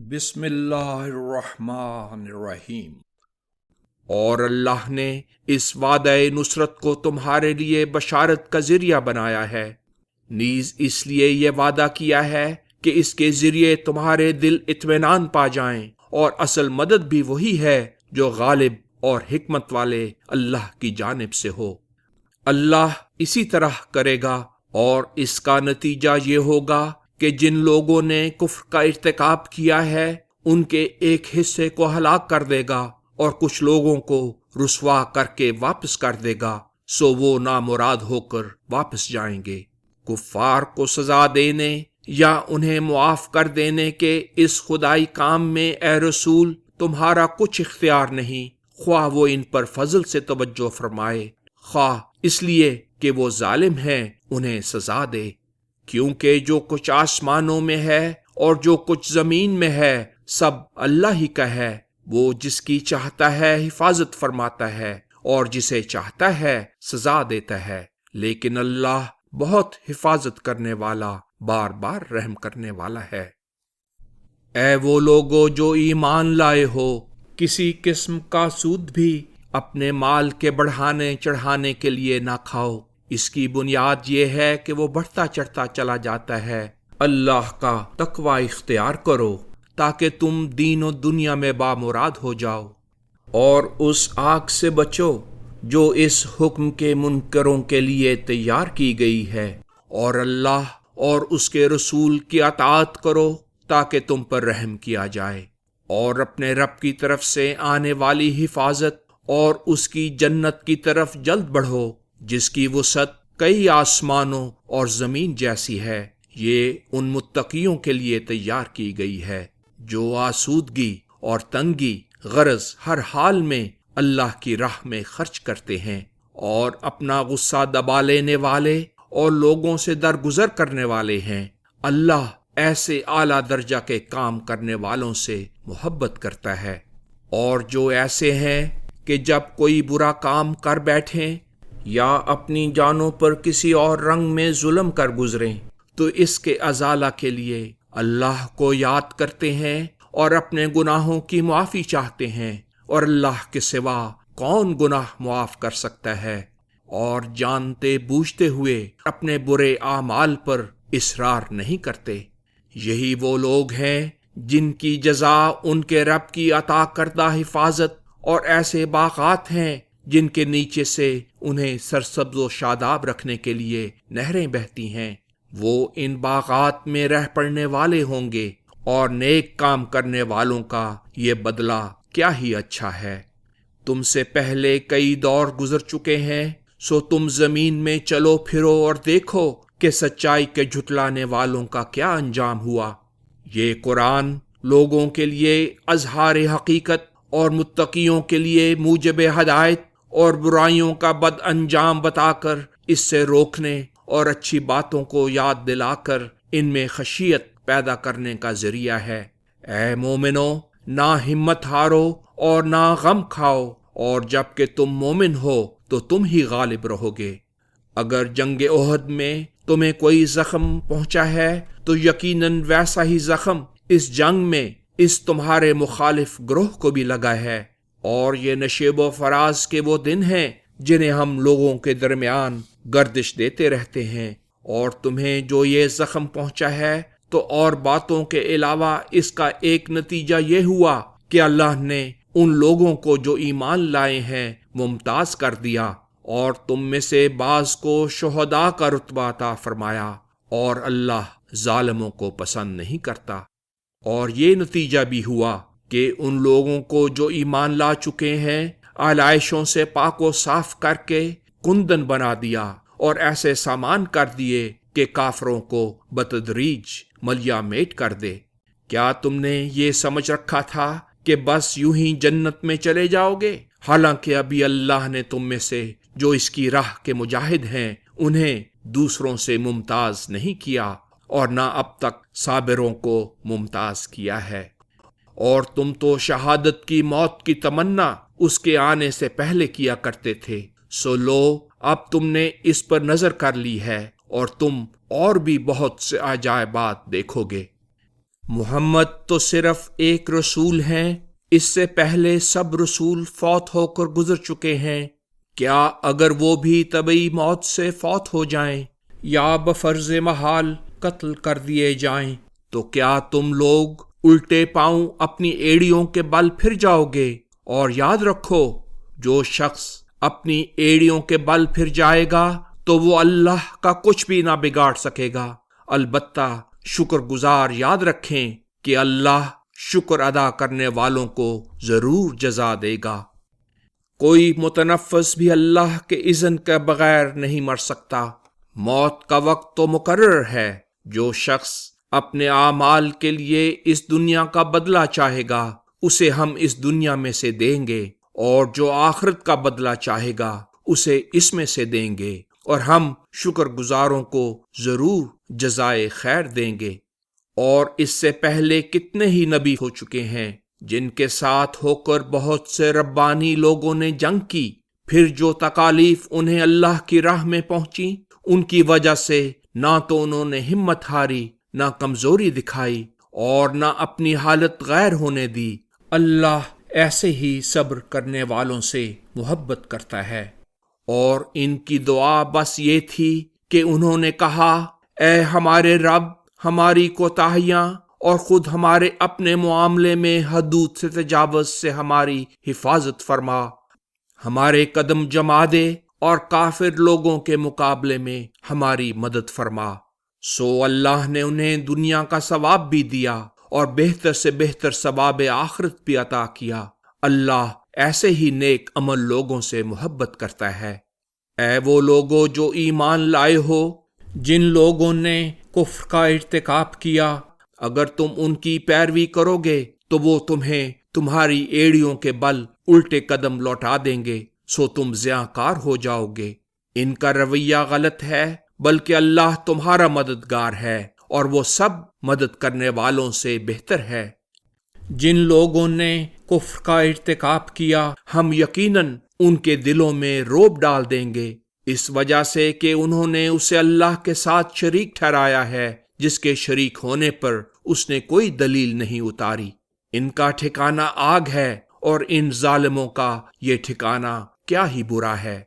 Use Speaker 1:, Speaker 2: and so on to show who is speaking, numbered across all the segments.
Speaker 1: بسم اللہ الرحمن الرحیم۔
Speaker 2: اور اللہ نے اس وعدہ نصرت کو تمہارے لیے بشارت کا ذریعہ بنایا ہے، نیز اس لیے یہ وعدہ کیا ہے کہ اس کے ذریعے تمہارے دل اطمینان پا جائیں، اور اصل مدد بھی وہی ہے جو غالب اور حکمت والے اللہ کی جانب سے ہو۔ اللہ اسی طرح کرے گا، اور اس کا نتیجہ یہ ہوگا کہ جن لوگوں نے کفر کا ارتکاب کیا ہے ان کے ایک حصے کو ہلاک کر دے گا اور کچھ لوگوں کو رسوا کر کے واپس کر دے گا، سو وہ نامراد ہو کر واپس جائیں گے۔ کفار کو سزا دینے یا انہیں معاف کر دینے کے اس خدائی کام میں اے رسول تمہارا کچھ اختیار نہیں، خواہ وہ ان پر فضل سے توجہ فرمائے، خواہ اس لیے کہ وہ ظالم ہیں انہیں سزا دے، کیونکہ جو کچھ آسمانوں میں ہے اور جو کچھ زمین میں ہے سب اللہ ہی کا ہے۔ وہ جس کی چاہتا ہے حفاظت فرماتا ہے اور جسے چاہتا ہے سزا دیتا ہے، لیکن اللہ بہت حفاظت کرنے والا، بار بار رحم کرنے والا ہے۔ اے وہ لوگو جو ایمان لائے ہو، کسی قسم کا سود بھی اپنے مال کے بڑھانے چڑھانے کے لیے نہ کھاؤ، اس کی بنیاد یہ ہے کہ وہ بڑھتا چڑھتا چلا جاتا ہے۔ اللہ کا تقوی اختیار کرو تاکہ تم دین و دنیا میں بامراد ہو جاؤ، اور اس آگ سے بچو جو اس حکم کے منکروں کے لیے تیار کی گئی ہے، اور اللہ اور اس کے رسول کی اطاعت کرو تاکہ تم پر رحم کیا جائے، اور اپنے رب کی طرف سے آنے والی حفاظت اور اس کی جنت کی طرف جلد بڑھو جس کی وسعت کئی آسمانوں اور زمین جیسی ہے۔ یہ ان متقیوں کے لیے تیار کی گئی ہے جو آسودگی اور تنگی غرض ہر حال میں اللہ کی راہ میں خرچ کرتے ہیں، اور اپنا غصہ دبا لینے والے اور لوگوں سے درگزر کرنے والے ہیں۔ اللہ ایسے اعلیٰ درجہ کے کام کرنے والوں سے محبت کرتا ہے، اور جو ایسے ہیں کہ جب کوئی برا کام کر بیٹھیں یا اپنی جانوں پر کسی اور رنگ میں ظلم کر گزریں تو اس کے ازالہ کے لیے اللہ کو یاد کرتے ہیں اور اپنے گناہوں کی معافی چاہتے ہیں، اور اللہ کے سوا کون گناہ معاف کر سکتا ہے، اور جانتے بوجھتے ہوئے اپنے برے اعمال پر اصرار نہیں کرتے۔ یہی وہ لوگ ہیں جن کی جزا ان کے رب کی عطا کردہ حفاظت اور ایسے باغات ہیں جن کے نیچے سے انہیں سرسبز و شاداب رکھنے کے لیے نہریں بہتی ہیں۔ وہ ان باغات میں رہ پڑنے والے ہوں گے، اور نیک کام کرنے والوں کا یہ بدلہ کیا ہی اچھا ہے۔ تم سے پہلے کئی دور گزر چکے ہیں، سو تم زمین میں چلو پھرو اور دیکھو کہ سچائی کے جھٹلانے والوں کا کیا انجام ہوا۔ یہ قرآن لوگوں کے لیے اظہار حقیقت اور متقیوں کے لیے موجب ہدایت اور برائیوں کا بد انجام بتا کر اس سے روکنے اور اچھی باتوں کو یاد دلا کر ان میں خشیت پیدا کرنے کا ذریعہ ہے۔ اے مومنو، نہ ہمت ہارو اور نہ غم کھاؤ، اور جب کہ تم مومن ہو تو تم ہی غالب رہو گے۔ اگر جنگ احد میں تمہیں کوئی زخم پہنچا ہے تو یقیناً ویسا ہی زخم اس جنگ میں اس تمہارے مخالف گروہ کو بھی لگا ہے، اور یہ نشیب و فراز کے وہ دن ہیں جنہیں ہم لوگوں کے درمیان گردش دیتے رہتے ہیں، اور تمہیں جو یہ زخم پہنچا ہے تو اور باتوں کے علاوہ اس کا ایک نتیجہ یہ ہوا کہ اللہ نے ان لوگوں کو جو ایمان لائے ہیں ممتاز کر دیا، اور تم میں سے بعض کو شہداء کا رتبہ عطا فرمایا، اور اللہ ظالموں کو پسند نہیں کرتا۔ اور یہ نتیجہ بھی ہوا کہ ان لوگوں کو جو ایمان لا چکے ہیں آلائشوں سے پاک و صاف کر کے کندن بنا دیا، اور ایسے سامان کر دیے کہ کافروں کو بتدریج ملیا میٹ کر دے۔ کیا تم نے یہ سمجھ رکھا تھا کہ بس یوں ہی جنت میں چلے جاؤ گے؟ حالانکہ ابھی اللہ نے تم میں سے جو اس کی راہ کے مجاہد ہیں انہیں دوسروں سے ممتاز نہیں کیا، اور نہ اب تک صابروں کو ممتاز کیا ہے۔ اور تم تو شہادت کی موت کی تمنا اس کے آنے سے پہلے کیا کرتے تھے، سو لو اب تم نے اس پر نظر کر لی ہے، اور تم اور بھی بہت سے عجائبات دیکھو گے۔ محمد تو صرف ایک رسول ہیں، اس سے پہلے سب رسول فوت ہو کر گزر چکے ہیں۔ کیا اگر وہ بھی طبعی موت سے فوت ہو جائیں یا بفرض محال قتل کر دیے جائیں تو کیا تم لوگ الٹے پاؤں اپنی ایڑیوں کے بل پھر جاؤ گے؟ اور یاد رکھو، جو شخص اپنی ایڑیوں کے بل پھر جائے گا تو وہ اللہ کا کچھ بھی نہ بگاڑ سکے گا۔ البتہ شکر گزار یاد رکھیں کہ اللہ شکر ادا کرنے والوں کو ضرور جزا دے گا۔ کوئی متنفس بھی اللہ کے اذن کے بغیر نہیں مر سکتا۔ موت کا وقت تو مقرر ہے۔ جو شخص اپنے اعمال کے لیے اس دنیا کا بدلہ چاہے گا اسے ہم اس دنیا میں سے دیں گے، اور جو آخرت کا بدلہ چاہے گا اسے اس میں سے دیں گے، اور ہم شکر گزاروں کو ضرور جزائے خیر دیں گے۔ اور اس سے پہلے کتنے ہی نبی ہو چکے ہیں جن کے ساتھ ہو کر بہت سے ربانی لوگوں نے جنگ کی، پھر جو تکالیف انہیں اللہ کی راہ میں پہنچی ان کی وجہ سے نہ تو انہوں نے ہمت ہاری، نہ کمزوری دکھائی، اور نہ اپنی حالت غیر ہونے دی۔ اللہ ایسے ہی صبر کرنے والوں سے محبت کرتا ہے۔ اور ان کی دعا بس یہ تھی کہ انہوں نے کہا، اے ہمارے رب، ہماری کوتاہیاں اور خود ہمارے اپنے معاملے میں حدود سے تجاوز سے ہماری حفاظت فرما، ہمارے قدم جما دے اور کافر لوگوں کے مقابلے میں ہماری مدد فرما۔ سو اللہ نے انہیں دنیا کا ثواب بھی دیا اور بہتر سے بہتر ثواب آخرت بھی عطا کیا۔ اللہ ایسے ہی نیک عمل لوگوں سے محبت کرتا ہے۔ اے وہ لوگوں جو ایمان لائے ہو، جن لوگوں نے کفر کا ارتکاب کیا، اگر تم ان کی پیروی کرو گے تو وہ تمہیں تمہاری ایڑیوں کے بل الٹے قدم لوٹا دیں گے، سو تم زیاں کار ہو جاؤ گے۔ ان کا رویہ غلط ہے، بلکہ اللہ تمہارا مددگار ہے اور وہ سب مدد کرنے والوں سے بہتر ہے۔ جن لوگوں نے کفر کا ارتکاب کیا، ہم یقیناً ان کے دلوں میں رعب ڈال دیں گے، اس وجہ سے کہ انہوں نے اسے اللہ کے ساتھ شریک ٹھہرایا ہے، جس کے شریک ہونے پر اس نے کوئی دلیل نہیں اتاری۔ ان کا ٹھکانہ آگ ہے، اور ان ظالموں کا یہ ٹھکانہ کیا ہی برا ہے۔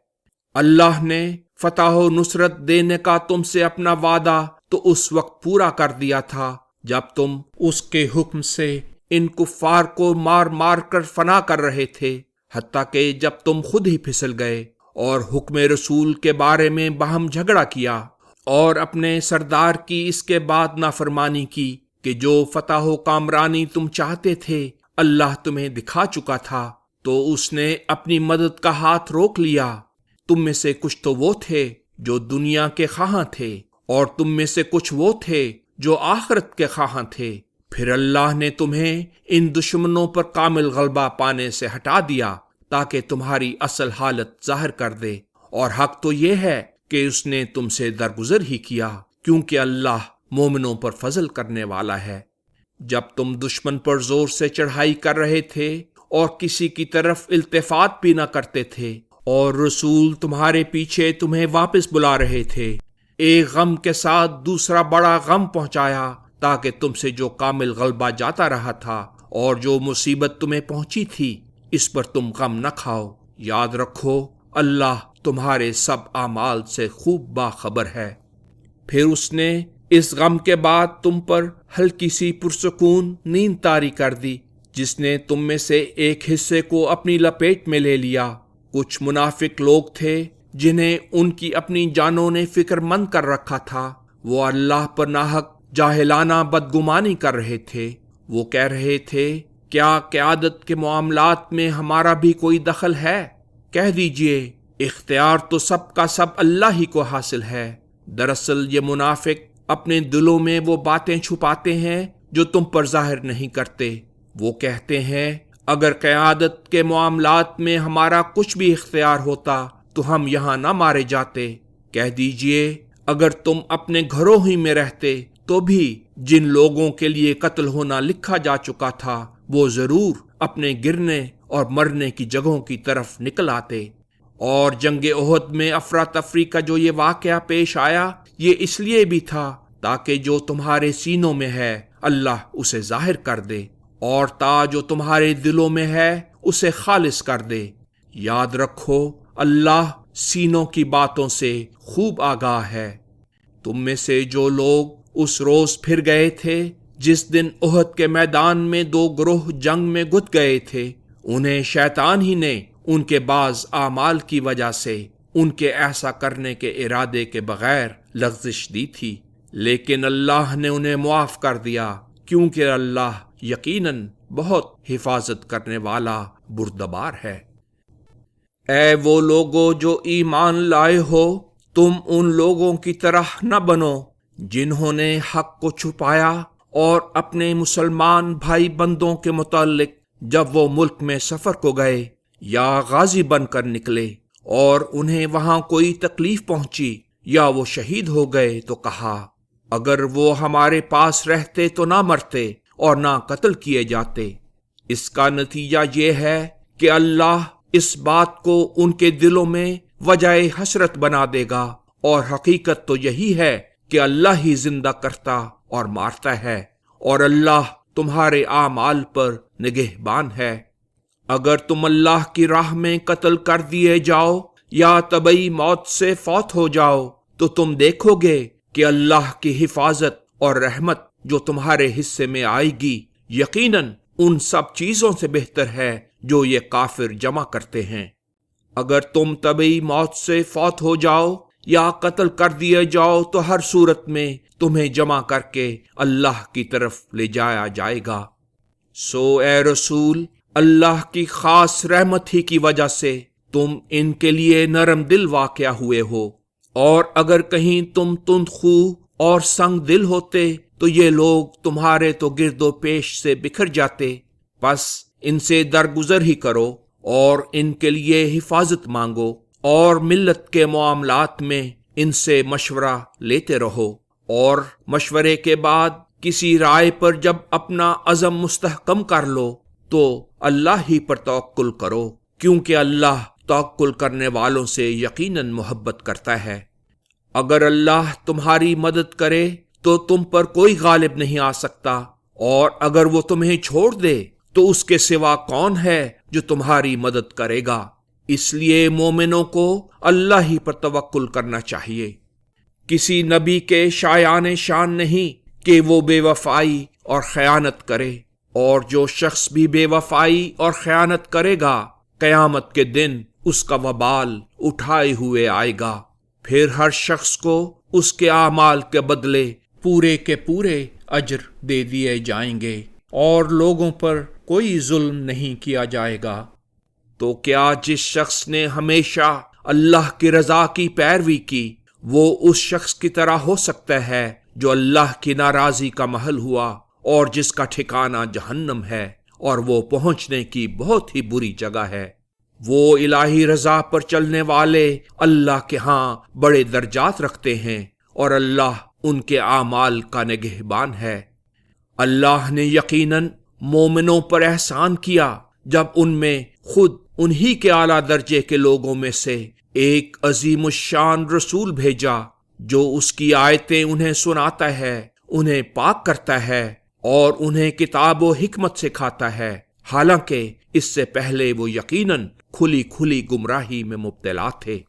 Speaker 2: اللہ نے فتح و نصرت دینے کا تم سے اپنا وعدہ تو اس وقت پورا کر دیا تھا جب تم اس کے حکم سے ان کفار کو مار مار کر فنا کر رہے تھے، حتیٰ کہ جب تم خود ہی پھسل گئے اور حکم رسول کے بارے میں باہم جھگڑا کیا اور اپنے سردار کی اس کے بعد نافرمانی کی کہ جو فتح و کامرانی تم چاہتے تھے اللہ تمہیں دکھا چکا تھا، تو اس نے اپنی مدد کا ہاتھ روک لیا۔ تم میں سے کچھ تو وہ تھے جو دنیا کے خواہاں تھے، اور تم میں سے کچھ وہ تھے جو آخرت کے خواہاں تھے۔ پھر اللہ نے تمہیں ان دشمنوں پر کامل غلبہ پانے سے ہٹا دیا تاکہ تمہاری اصل حالت ظاہر کر دے، اور حق تو یہ ہے کہ اس نے تم سے درگزر ہی کیا، کیونکہ اللہ مومنوں پر فضل کرنے والا ہے۔ جب تم دشمن پر زور سے چڑھائی کر رہے تھے اور کسی کی طرف التفات بھی نہ کرتے تھے، اور رسول تمہارے پیچھے تمہیں واپس بلا رہے تھے، ایک غم کے ساتھ دوسرا بڑا غم پہنچایا تاکہ تم سے جو کامل غلبہ جاتا رہا تھا اور جو مصیبت تمہیں پہنچی تھی اس پر تم غم نہ کھاؤ۔ یاد رکھو اللہ تمہارے سب اعمال سے خوب باخبر ہے۔ پھر اس نے اس غم کے بعد تم پر ہلکی سی پرسکون نیند طاری کر دی، جس نے تم میں سے ایک حصے کو اپنی لپیٹ میں لے لیا۔ کچھ منافق لوگ تھے جنہیں ان کی اپنی جانوں نے فکر مند کر رکھا تھا، وہ اللہ پر ناحق جاہلانہ بدگمانی کر رہے تھے۔ وہ کہہ رہے تھے، کیا قیادت کے معاملات میں ہمارا بھی کوئی دخل ہے؟ کہہ دیجئے، اختیار تو سب کا سب اللہ ہی کو حاصل ہے۔ دراصل یہ منافق اپنے دلوں میں وہ باتیں چھپاتے ہیں جو تم پر ظاہر نہیں کرتے۔ وہ کہتے ہیں، اگر قیادت کے معاملات میں ہمارا کچھ بھی اختیار ہوتا تو ہم یہاں نہ مارے جاتے۔ کہہ دیجئے، اگر تم اپنے گھروں ہی میں رہتے تو بھی جن لوگوں کے لیے قتل ہونا لکھا جا چکا تھا وہ ضرور اپنے گرنے اور مرنے کی جگہوں کی طرف نکل آتے۔ اور جنگ احد میں افراتفری کا جو یہ واقعہ پیش آیا، یہ اس لیے بھی تھا تاکہ جو تمہارے سینوں میں ہے اللہ اسے ظاہر کر دے، اور تا جو تمہارے دلوں میں ہے اسے خالص کر دے۔ یاد رکھو اللہ سینوں کی باتوں سے خوب آگاہ ہے۔ تم میں سے جو لوگ اس روز پھر گئے تھے جس دن احد کے میدان میں 2 گروہ جنگ میں گت گئے تھے، انہیں شیطان ہی نے ان کے بعض اعمال کی وجہ سے ان کے ایسا کرنے کے ارادے کے بغیر لغزش دی تھی، لیکن اللہ نے انہیں معاف کر دیا، کیونکہ اللہ یقیناً بہت حفاظت کرنے والا بردبار ہے۔ اے وہ لوگو جو ایمان لائے ہو، تم ان لوگوں کی طرح نہ بنو جنہوں نے حق کو چھپایا، اور اپنے مسلمان بھائی بندوں کے متعلق جب وہ ملک میں سفر کو گئے یا غازی بن کر نکلے اور انہیں وہاں کوئی تکلیف پہنچی یا وہ شہید ہو گئے تو کہا، اگر وہ ہمارے پاس رہتے تو نہ مرتے اور نہ قتل کیے جاتے۔ اس کا نتیجہ یہ ہے کہ اللہ اس بات کو ان کے دلوں میں وجہ حسرت بنا دے گا، اور حقیقت تو یہی ہے کہ اللہ ہی زندہ کرتا اور مارتا ہے، اور اللہ تمہارے اعمال پر نگہبان ہے۔ اگر تم اللہ کی راہ میں قتل کر دیے جاؤ یا طبعی موت سے فوت ہو جاؤ تو تم دیکھو گے کہ اللہ کی حفاظت اور رحمت جو تمہارے حصے میں آئے گی یقیناً ان سب چیزوں سے بہتر ہے جو یہ کافر جمع کرتے ہیں۔ اگر تم طبعی موت سے فوت ہو جاؤ یا قتل کر دیے جاؤ تو ہر صورت میں تمہیں جمع کر کے اللہ کی طرف لے جایا جائے گا۔ سو اے رسول، اللہ کی خاص رحمت ہی کی وجہ سے تم ان کے لیے نرم دل واقع ہوئے ہو، اور اگر کہیں تم تند خو اور سنگ دل ہوتے تو یہ لوگ تمہارے تو گرد و پیش سے بکھر جاتے۔ بس ان سے درگزر ہی کرو اور ان کے لیے حفاظت مانگو، اور ملت کے معاملات میں ان سے مشورہ لیتے رہو، اور مشورے کے بعد کسی رائے پر جب اپنا عزم مستحکم کر لو تو اللہ ہی پر توکل کرو، کیونکہ اللہ توکل کرنے والوں سے یقیناً محبت کرتا ہے۔ اگر اللہ تمہاری مدد کرے تو تم پر کوئی غالب نہیں آ سکتا، اور اگر وہ تمہیں چھوڑ دے تو اس کے سوا کون ہے جو تمہاری مدد کرے گا؟ اس لیے مومنوں کو اللہ ہی پر توکل کرنا چاہیے۔ کسی نبی کے شایان شان نہیں کہ وہ بے وفائی اور خیانت کرے، اور جو شخص بھی بے وفائی اور خیانت کرے گا قیامت کے دن اس کا وبال اٹھائے ہوئے آئے گا، پھر ہر شخص کو اس کے اعمال کے بدلے پورے کے پورے اجر دے دیے جائیں گے، اور لوگوں پر کوئی ظلم نہیں کیا جائے گا۔ تو کیا جس شخص نے ہمیشہ اللہ کی رضا کی پیروی کی وہ اس شخص کی طرح ہو سکتا ہے جو اللہ کی ناراضی کا محل ہوا اور جس کا ٹھکانہ جہنم ہے، اور وہ پہنچنے کی بہت ہی بری جگہ ہے؟ وہ الہی رضا پر چلنے والے اللہ کے ہاں بڑے درجات رکھتے ہیں، اور اللہ ان کے اعمال کا نگہبان ہے۔ اللہ نے یقیناً مومنوں پر احسان کیا جب ان میں خود انہی کے اعلیٰ درجے کے لوگوں میں سے ایک عظیم الشان رسول بھیجا جو اس کی آیتیں انہیں سناتا ہے، انہیں پاک کرتا ہے اور انہیں کتاب و حکمت سکھاتا ہے، حالانکہ اس سے پہلے وہ یقیناً کھلی کھلی گمراہی میں مبتلا تھے۔